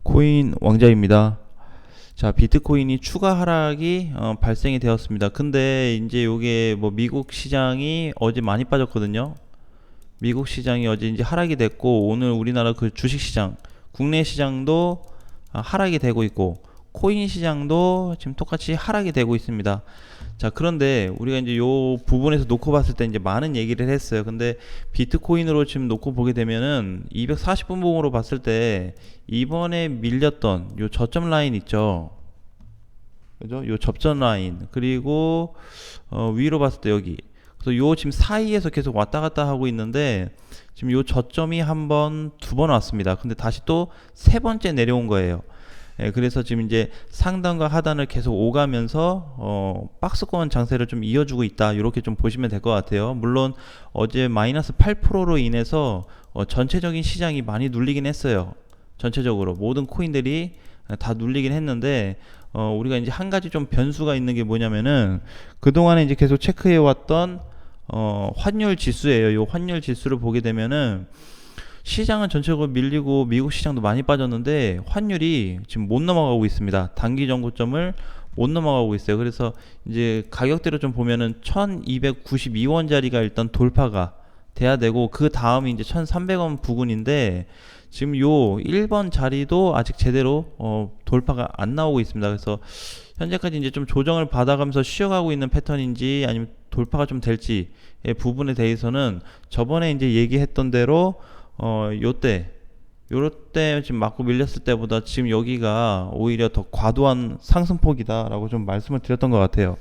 코인 왕자입니다. 자, 비트코인이 추가 하락이 발생이 되었습니다. 근데 이제 요게 뭐 미국 시장이 어제 많이 빠졌거든요. 미국 시장이 어제 이제 하락이 됐고, 오늘 우리나라 그 주식 시장, 국내 시장도 하락이 되고 있고, 코인 시장도 지금 똑같이 하락이 되고 있습니다. 자, 그런데 우리가 이제 요 부분에서 놓고 봤을 때 이제 많은 얘기를 했어요. 근데 비트코인으로 지금 놓고 보게 되면은 240분봉으로 봤을 때 이번에 밀렸던 요 저점 라인 있죠. 그죠? 요 접전 라인. 그리고 위로 봤을 때 여기. 그래서 요 지금 사이에서 계속 왔다 갔다 하고 있는데 지금 요 저점이 한 번, 두 번 왔습니다. 근데 다시 또 세 번째 내려온 거예요. 예, 그래서 지금 이제 상단과 하단을 계속 오가면서 박스권 장세를 좀 이어주고 있다. 이렇게 좀 보시면 될 것 같아요. 물론 어제 마이너스 8%로 인해서 전체적인 시장이 많이 눌리긴 했어요. 전체적으로 모든 코인들이 다 눌리긴 했는데 우리가 이제 한 가지 좀 변수가 있는 게 뭐냐면은 그동안에 이제 계속 체크해 왔던 환율 지수예요. 요 환율 지수를 보게 되면은 시장은 전체적으로 밀리고 미국 시장도 많이 빠졌는데 환율이 지금 못 넘어가고 있습니다. 단기 정고점을 못 넘어가고 있어요. 그래서 이제 가격대로 좀 보면은 1292원짜리가 일단 돌파가 돼야 되고, 그 다음이 이제 1300원 부근인데 지금 요 1번 자리도 아직 제대로 돌파가 안 나오고 있습니다. 그래서 현재까지 이제 좀 조정을 받아가면서 쉬어가고 있는 패턴인지 아니면 돌파가 좀 될지의 부분에 대해서는 저번에 이제 얘기했던 대로 요때 지금 맞고 밀렸을 때보다 지금 여기가 오히려 더 과도한 상승폭이다라고 좀 말씀을 드렸던 것 같아요.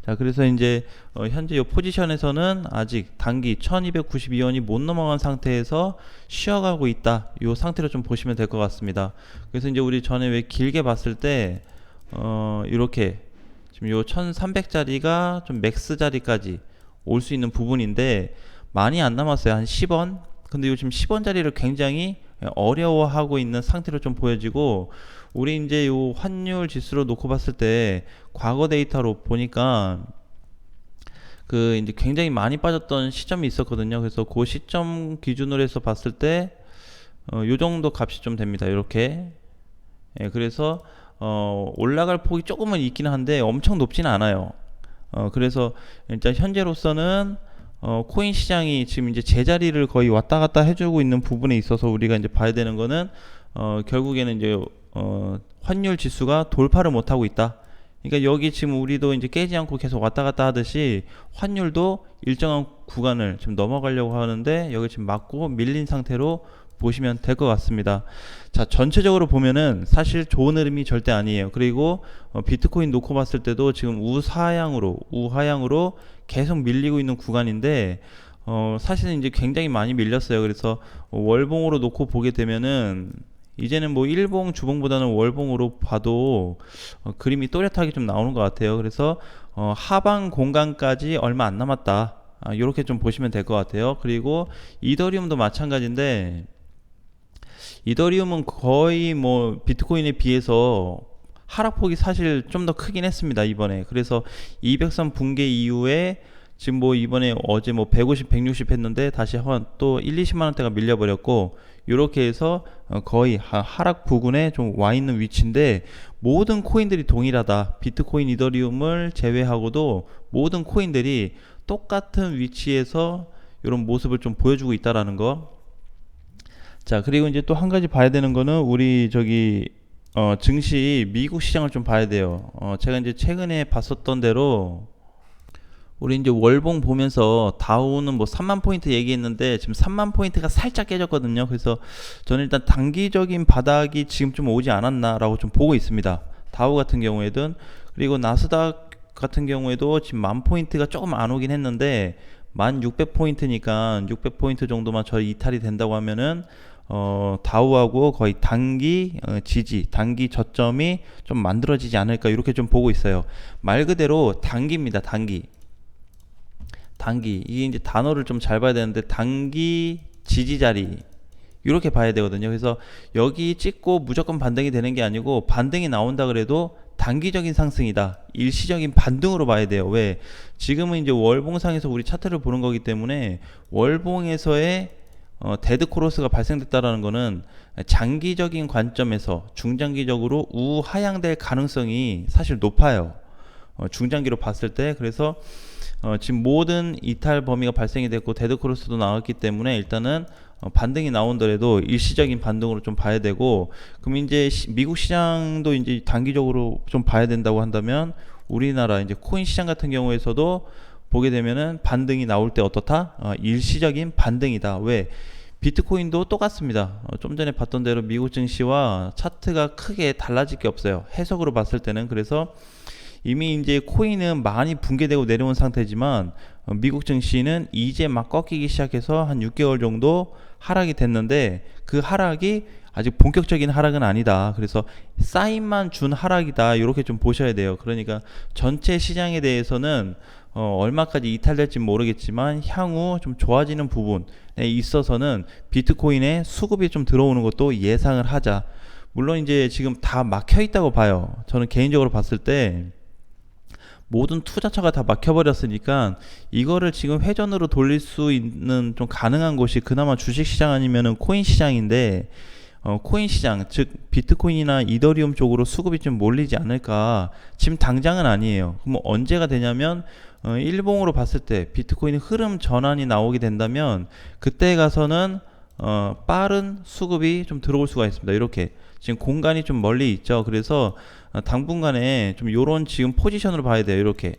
자, 그래서 이제 현재 이 포지션에서는 아직 단기 1292원이 못 넘어간 상태에서 쉬어가고 있다. 이 상태로 좀 보시면 될 것 같습니다. 그래서 이제 우리 전에 왜 길게 봤을 때 이렇게 지금 요 1300짜리가 좀 맥스 자리까지 올 수 있는 부분인데 많이 안 남았어요. 한 10원. 근데 요즘 10원짜리를 굉장히 어려워하고 있는 상태로 좀 보여지고, 우리 이제 요 환율 지수로 놓고 봤을 때 과거 데이터로 보니까 그 이제 굉장히 많이 빠졌던 시점이 있었거든요. 그래서 그 시점 기준으로 해서 봤을 때 요 정도 값이 좀 됩니다. 이렇게. 예, 그래서 올라갈 폭이 조금은 있긴 한데 엄청 높지는 않아요. 그래서 일단 현재로서는 코인 시장이 지금 이제 제자리를 거의 왔다 갔다 해주고 있는 부분에 있어서 우리가 이제 봐야 되는 거는 결국에는 이제 환율 지수가 돌파를 못 하고 있다. 그러니까 여기 지금 우리도 이제 깨지 않고 계속 왔다 갔다 하듯이 환율도 일정한 구간을 지금 넘어가려고 하는데 여기 지금 맞고 밀린 상태로 보시면 될 것 같습니다. 자, 전체적으로 보면은 사실 좋은 흐름이 절대 아니에요. 그리고 비트코인 놓고 봤을 때도 지금 우하향으로 계속 밀리고 있는 구간인데 사실은 이제 굉장히 많이 밀렸어요. 그래서 월봉으로 놓고 보게 되면은 이제는 뭐 일봉 주봉보다는 월봉으로 봐도 그림이 또렷하게 좀 나오는 것 같아요. 그래서 하방 공간까지 얼마 안 남았다. 이렇게 좀 보시면 될 것 같아요. 그리고 이더리움도 마찬가지인데 이더리움은 거의 뭐 비트코인에 비해서 하락폭이 사실 좀 더 크긴 했습니다, 이번에. 그래서 200선 붕괴 이후에 지금 뭐 이번에 어제 뭐 150, 160 했는데 다시 또 1, 20만 원대가 밀려버렸고, 이렇게 해서 거의 하락 부근에 좀 와 있는 위치인데 모든 코인들이 동일하다. 비트코인, 이더리움을 제외하고도 모든 코인들이 똑같은 위치에서 이런 모습을 좀 보여주고 있다라는 거. 자, 그리고 이제 또 한 가지 봐야 되는 거는 우리 증시 미국 시장을 좀 봐야 돼요. 제가 이제 최근에 봤었던 대로 우리 이제 월봉 보면서 다우는 뭐 3만 포인트 얘기했는데 지금 3만 포인트가 살짝 깨졌거든요. 그래서 저는 일단 단기적인 바닥이 지금 좀 오지 않았나라고 좀 보고 있습니다. 다우 같은 경우에든. 그리고 나스닥 같은 경우에도 지금 10,000 포인트가 조금 안 오긴 했는데 1600포인트니까 600포인트 정도만 이탈이 된다고 하면은 다우하고 거의 단기 단기 저점이 좀 만들어지지 않을까, 이렇게 좀 보고 있어요. 말 그대로 단기입니다. 단기. 이게 이제 단어를 좀 잘 봐야 되는데 단기 지지 자리 이렇게 봐야 되거든요. 그래서 여기 찍고 무조건 반등이 되는 게 아니고, 반등이 나온다 그래도 단기적인 상승이다, 일시적인 반등으로 봐야 돼요. 왜? 지금은 이제 월봉상에서 우리 차트를 보는 거기 때문에 월봉에서의 데드 크로스가 발생됐다라는 거는 장기적인 관점에서 중장기적으로 우하향될 가능성이 사실 높아요. 중장기로 봤을 때. 그래서 지금 모든 이탈 범위가 발생이 됐고 데드 크로스도 나왔기 때문에 일단은 반등이 나온더라도 일시적인 반등으로 좀 봐야 되고, 그럼 이제 미국 시장도 이제 단기적으로 좀 봐야 된다고 한다면 우리나라 이제 코인 시장 같은 경우에서도 보게 되면은 반등이 나올 때 어떻다? 일시적인 반등이다. 왜? 비트코인도 똑같습니다. 좀 전에 봤던 대로 미국 증시와 차트가 크게 달라질 게 없어요. 해석으로 봤을 때는. 그래서 이미 이제 코인은 많이 붕괴되고 내려온 상태지만 미국 증시는 이제 막 꺾이기 시작해서 한 6개월 정도 하락이 됐는데 그 하락이 아직 본격적인 하락은 아니다. 그래서 사인만 준 하락이다. 이렇게 좀 보셔야 돼요. 그러니까 전체 시장에 대해서는 얼마까지 이탈될지 모르겠지만 향후 좀 좋아지는 부분에 있어서는 비트코인에 수급이 좀 들어오는 것도 예상을 하자. 물론 이제 지금 다 막혀 있다고 봐요. 저는 개인적으로 봤을 때 모든 투자처가 다 막혀버렸으니까 이거를 지금 회전으로 돌릴 수 있는 좀 가능한 곳이 그나마 주식시장 아니면은 코인 시장인데, 코인 시장, 즉 비트코인이나 이더리움 쪽으로 수급이 좀 몰리지 않을까. 지금 당장은 아니에요. 그럼 언제가 되냐면 일봉으로 봤을 때 비트코인 흐름 전환이 나오게 된다면 그때 가서는 빠른 수급이 좀 들어올 수가 있습니다. 이렇게 지금 공간이 좀 멀리 있죠. 그래서 당분간에 좀 요런 지금 포지션으로 봐야 돼요. 이렇게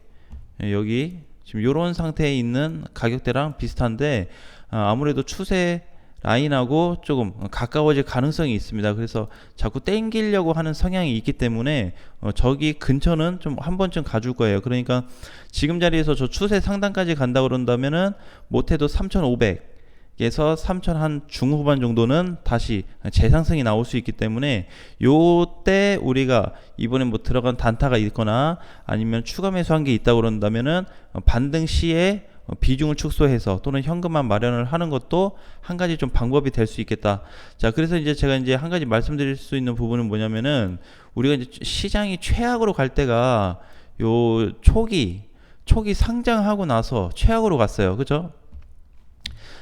여기 지금 요런 상태에 있는 가격대랑 비슷한데 아무래도 추세 라인하고 조금 가까워질 가능성이 있습니다. 그래서 자꾸 땡기려고 하는 성향이 있기 때문에 저기 근처는 좀 한 번쯤 가줄 거예요. 그러니까 지금 자리에서 저 추세 상단까지 간다 그런다면은 못해도 3,500에서 3,000 한 중후반 정도는 다시 재상승이 나올 수 있기 때문에 요때 우리가 이번에 뭐 들어간 단타가 있거나 아니면 추가 매수한 게 있다 그런다면은 반등 시에 비중을 축소해서 또는 현금만 마련을 하는 것도 한 가지 좀 방법이 될 수 있겠다. 자, 그래서 이제 제가 이제 한 가지 말씀드릴 수 있는 부분은 뭐냐면은 우리가 이제 시장이 최악으로 갈 때가 요 초기 상장하고 나서 최악으로 갔어요. 그죠?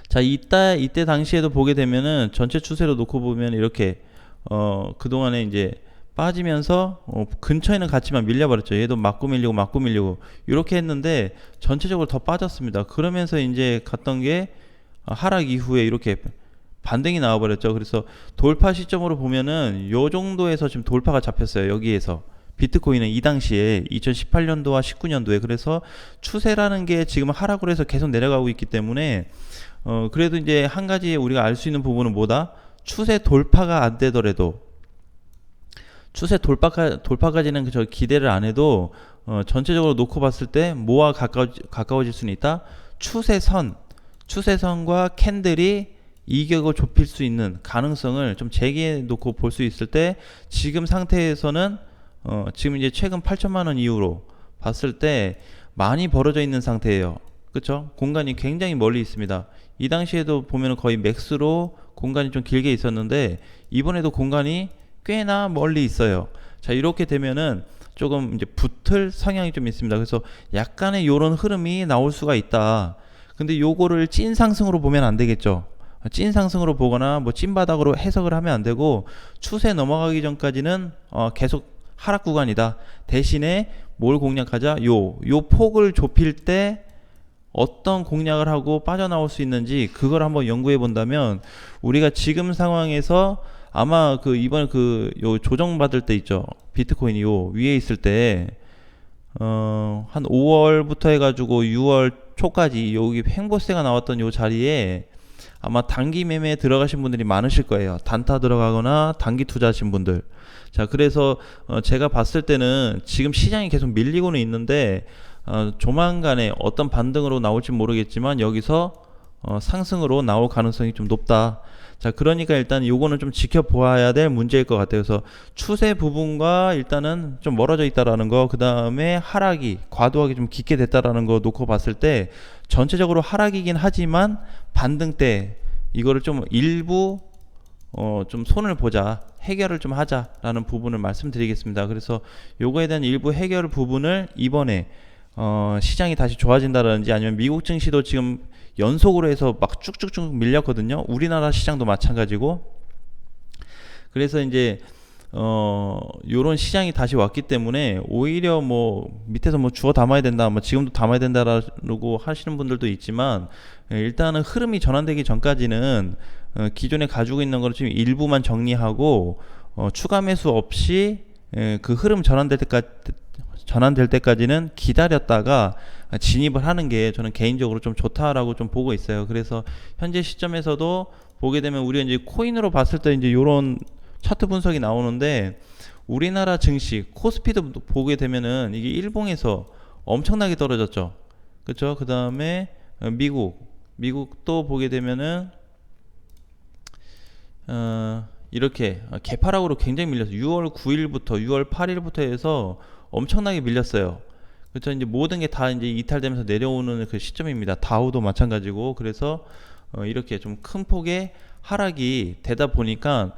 자, 이때 당시에도 보게 되면은 전체 추세로 놓고 보면 이렇게 그동안에 이제 빠지면서 근처에는 갔지만 밀려버렸죠. 얘도 맞고 밀리고 이렇게 했는데 전체적으로 더 빠졌습니다. 그러면서 이제 갔던 게 하락 이후에 이렇게 반등이 나와버렸죠. 그래서 돌파 시점으로 보면은 요 정도에서 지금 돌파가 잡혔어요. 여기에서 비트코인은 이 당시에 2018년도와 19년도에. 그래서 추세라는 게 지금 하락으로 해서 계속 내려가고 있기 때문에 그래도 이제 한 가지 우리가 알 수 있는 부분은 뭐다? 추세 돌파가 안 되더라도, 추세 돌파까지는 저 기대를 안 해도 전체적으로 놓고 봤을 때 뭐와 가까워질 수는 있다. 추세선과 캔들이 이격을 좁힐 수 있는 가능성을 좀 제기해 놓고 볼 수 있을 때 지금 상태에서는 지금 이제 최근 8천만 원 이후로 봤을 때 많이 벌어져 있는 상태예요. 그렇죠? 공간이 굉장히 멀리 있습니다. 이 당시에도 보면 거의 맥스로 공간이 좀 길게 있었는데 이번에도 공간이 꽤나 멀리 있어요. 자, 이렇게 되면은 조금 이제 붙을 성향이 좀 있습니다. 그래서 약간의 요런 흐름이 나올 수가 있다. 근데 요거를 찐 상승으로 보면 안 되겠죠. 찐 상승으로 보거나 뭐 찐 바닥으로 해석을 하면 안 되고 추세 넘어가기 전까지는 계속 하락 구간이다. 대신에 뭘 공략하자? 요 폭을 좁힐 때 어떤 공략을 하고 빠져나올 수 있는지 그걸 한번 연구해 본다면 우리가 지금 상황에서 아마 이번에 요 조정받을 때 있죠. 비트코인이 요 위에 있을 때, 한 5월부터 해가지고 6월 초까지 여기 횡보세가 나왔던 요 자리에 아마 단기 매매에 들어가신 분들이 많으실 거예요. 단타 들어가거나 단기 투자하신 분들. 자, 그래서 제가 봤을 때는 지금 시장이 계속 밀리고는 있는데, 조만간에 어떤 반등으로 나올지 모르겠지만 여기서 상승으로 나올 가능성이 좀 높다. 자, 그러니까 일단 요거는 좀 지켜보아야 될 문제일 것 같아요. 그래서 추세 부분과 일단은 좀 멀어져 있다라는 거, 그 다음에 하락이 과도하게 좀 깊게 됐다라는 거 놓고 봤을 때 전체적으로 하락이긴 하지만 반등 때 이거를 좀 일부 좀 손을 보자, 해결을 좀 하자라는 부분을 말씀드리겠습니다. 그래서 요거에 대한 일부 해결 부분을 이번에 시장이 다시 좋아진다든지 아니면 미국 증시도 지금 연속으로 해서 막 쭉쭉쭉 밀렸거든요. 우리나라 시장도 마찬가지고. 그래서 이제 요런 시장이 다시 왔기 때문에 오히려 뭐 밑에서 뭐 주워 담아야 된다, 뭐 지금도 담아야 된다라고 하시는 분들도 있지만, 일단은 흐름이 전환되기 전까지는 기존에 가지고 있는 거를 지금 일부만 정리하고 추가 매수 없이 그 흐름 전환될 때까지는 기다렸다가 진입을 하는 게 저는 개인적으로 좀 좋다라고 좀 보고 있어요. 그래서 현재 시점에서도 보게 되면 우리가 이제 코인으로 봤을 때 이제 요런 차트 분석이 나오는데, 우리나라 증시 코스피도 보게 되면은 이게 일봉에서 엄청나게 떨어졌죠. 그렇죠? 그 다음에 미국도 보게 되면은 이렇게 개파락으로 굉장히 밀렸어요. 6월 9일부터 6월 8일부터 해서 엄청나게 밀렸어요. 그렇죠? 이제 모든 게 다 이제 이탈되면서 내려오는 그 시점입니다. 다우도 마찬가지고. 그래서 이렇게 좀 큰 폭의 하락이 되다 보니까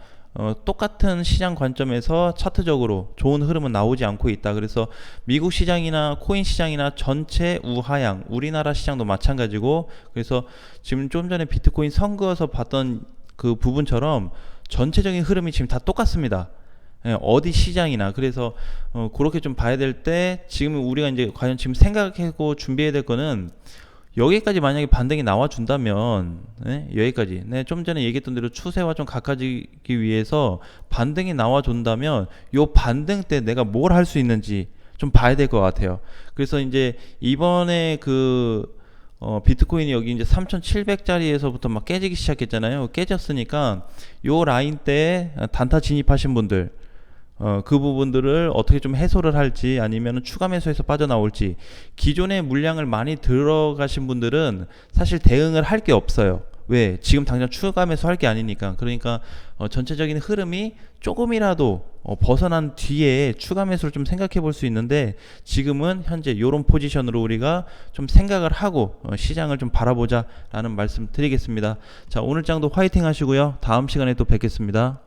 똑같은 시장 관점에서 차트적으로 좋은 흐름은 나오지 않고 있다. 그래서 미국 시장이나 코인 시장이나 전체 우하향, 우리나라 시장도 마찬가지고. 그래서 지금 좀 전에 비트코인 선그어서 봤던 그 부분처럼 전체적인 흐름이 지금 다 똑같습니다. 어디 시장이나. 그래서 그렇게 좀 봐야 될 때, 지금 우리가 이제 과연 지금 생각하고 준비해야 될 거는, 여기까지 만약에 반등이 나와준다면, 여기까지, 좀 전에 얘기했던 대로 추세와 좀 가까워지기 위해서 반등이 나와준다면, 요 반등 때 내가 뭘 할 수 있는지 좀 봐야 될 것 같아요. 그래서 이제 이번에 비트코인이 여기 이제 3,700짜리에서부터 막 깨지기 시작했잖아요. 깨졌으니까 요 라인 때 단타 진입하신 분들, 그 부분들을 어떻게 좀 해소를 할지, 아니면 추가 매수해서 빠져나올지. 기존에 물량을 많이 들어가신 분들은 사실 대응을 할 게 없어요. 왜? 지금 당장 추가 매수할 게 아니니까. 그러니까 전체적인 흐름이 조금이라도 벗어난 뒤에 추가 매수를 좀 생각해 볼 수 있는데, 지금은 현재 이런 포지션으로 우리가 좀 생각을 하고 시장을 좀 바라보자 라는 말씀 드리겠습니다. 자, 오늘 장도 화이팅 하시고요. 다음 시간에 또 뵙겠습니다.